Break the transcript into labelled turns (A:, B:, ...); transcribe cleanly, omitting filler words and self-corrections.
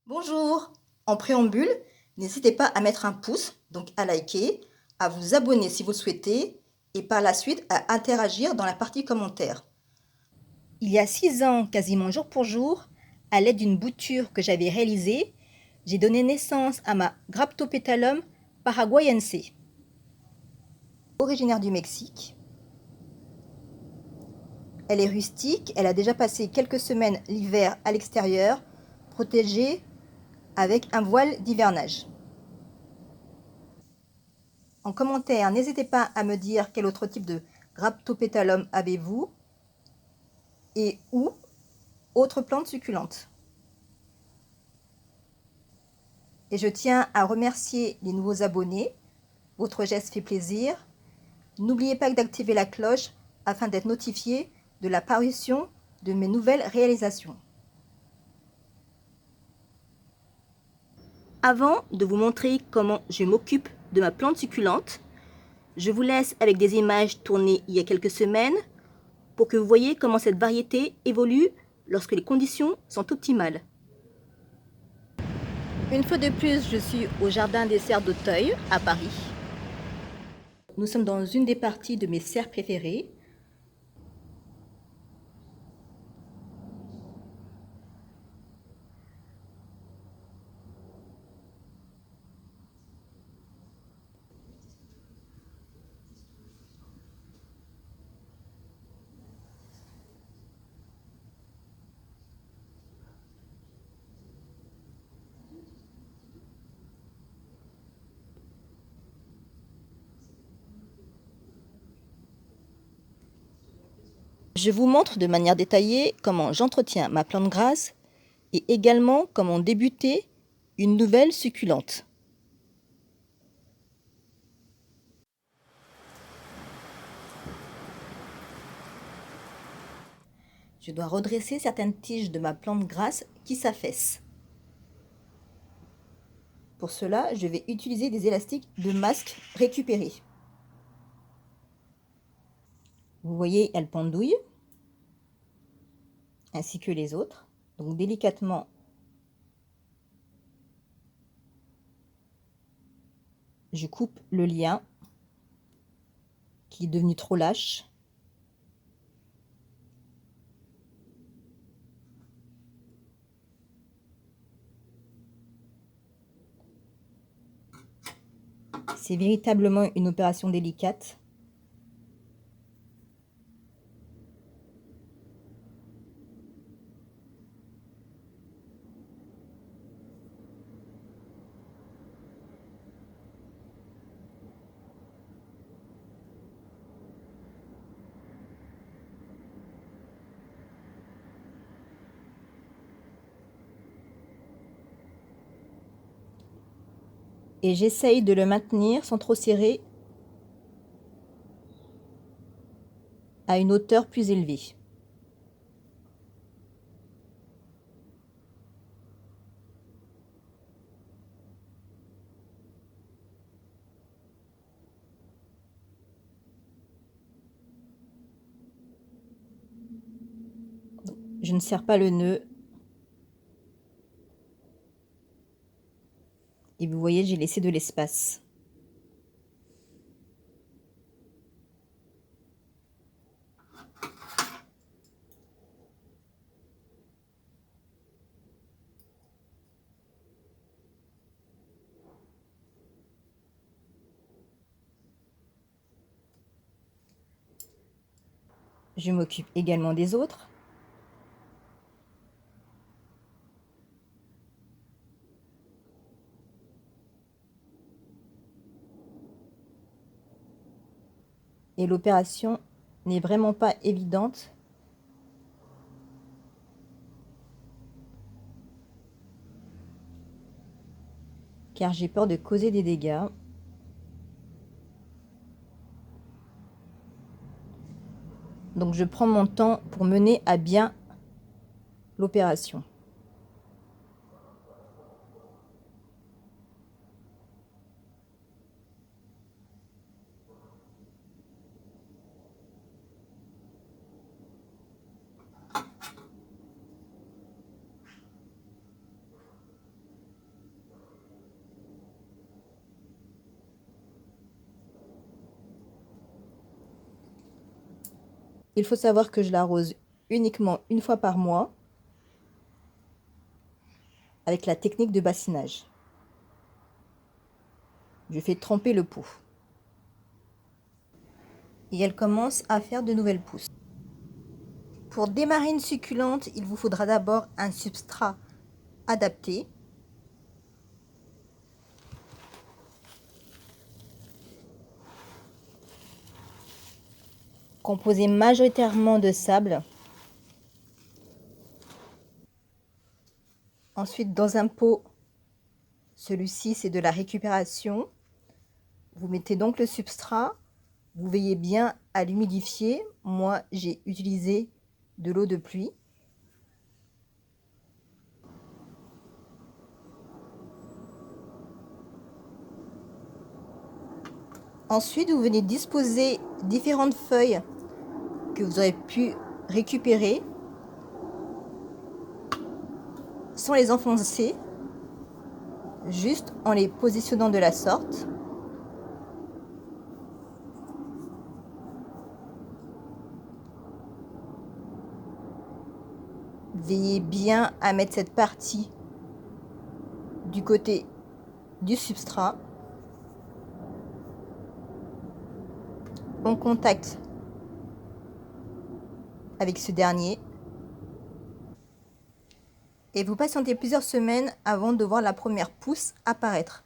A: Bonjour! En préambule, n'hésitez pas à mettre un pouce, donc à liker, à vous abonner si vous le souhaitez, et par la suite à interagir dans la partie commentaires. Il y a 6 ans, quasiment jour pour jour, à l'aide d'une bouture que j'avais réalisée, j'ai donné naissance à ma Graptopétalum paraguayense. Originaire du Mexique, elle est rustique, elle a déjà passé quelques semaines l'hiver à l'extérieur, protégée avec un voile d'hivernage. En commentaire, n'hésitez pas à me dire quel autre type de Graptopétalum avez-vous et ou autres plantes succulentes. Et je tiens à remercier les nouveaux abonnés. Votre geste fait plaisir. N'oubliez pas d'activer la cloche afin d'être notifié de la parution de mes nouvelles réalisations. Avant de vous montrer comment je m'occupe de ma plante succulente, je vous laisse avec des images tournées il y a quelques semaines pour que vous voyez comment cette variété évolue lorsque les conditions sont optimales. Une fois de plus, je suis au Jardin des Serres d'Auteuil, à Paris. Nous sommes dans une des parties de mes serres préférées. Je vous montre de manière détaillée comment j'entretiens ma plante grasse et également comment débuter une nouvelle succulente. Je dois redresser certaines tiges de ma plante grasse qui s'affaissent. Pour cela, je vais utiliser des élastiques de masque récupérés. Vous voyez, elles pendouillent, ainsi que les autres. Donc délicatement, je coupe le lien qui est devenu trop lâche. C'est véritablement une opération délicate. Et j'essaye de le maintenir sans trop serrer à une hauteur plus élevée. Je ne serre pas le nœud. Et vous voyez, j'ai laissé de l'espace. Je m'occupe également des autres. Et l'opération n'est vraiment pas évidente. Car j'ai peur de causer des dégâts. Donc je prends mon temps pour mener à bien l'opération. Il faut savoir que je l'arrose uniquement une fois par mois avec la technique de bassinage. Je fais tremper le pot. Et elle commence à faire de nouvelles pousses. Pour démarrer une succulente, il vous faudra d'abord un substrat adapté. Composé majoritairement de sable. Ensuite, dans un pot, celui-ci c'est de la récupération. Vous mettez donc le substrat. Vous veillez bien à l'humidifier. Moi, j'ai utilisé de l'eau de pluie. Ensuite, vous venez disposer différentes feuilles que vous aurez pu récupérer sans les enfoncer, juste en les positionnant de la sorte. Veillez bien à mettre cette partie du côté du substrat en contact avec ce dernier et vous patientez plusieurs semaines avant de voir la première pousse apparaître.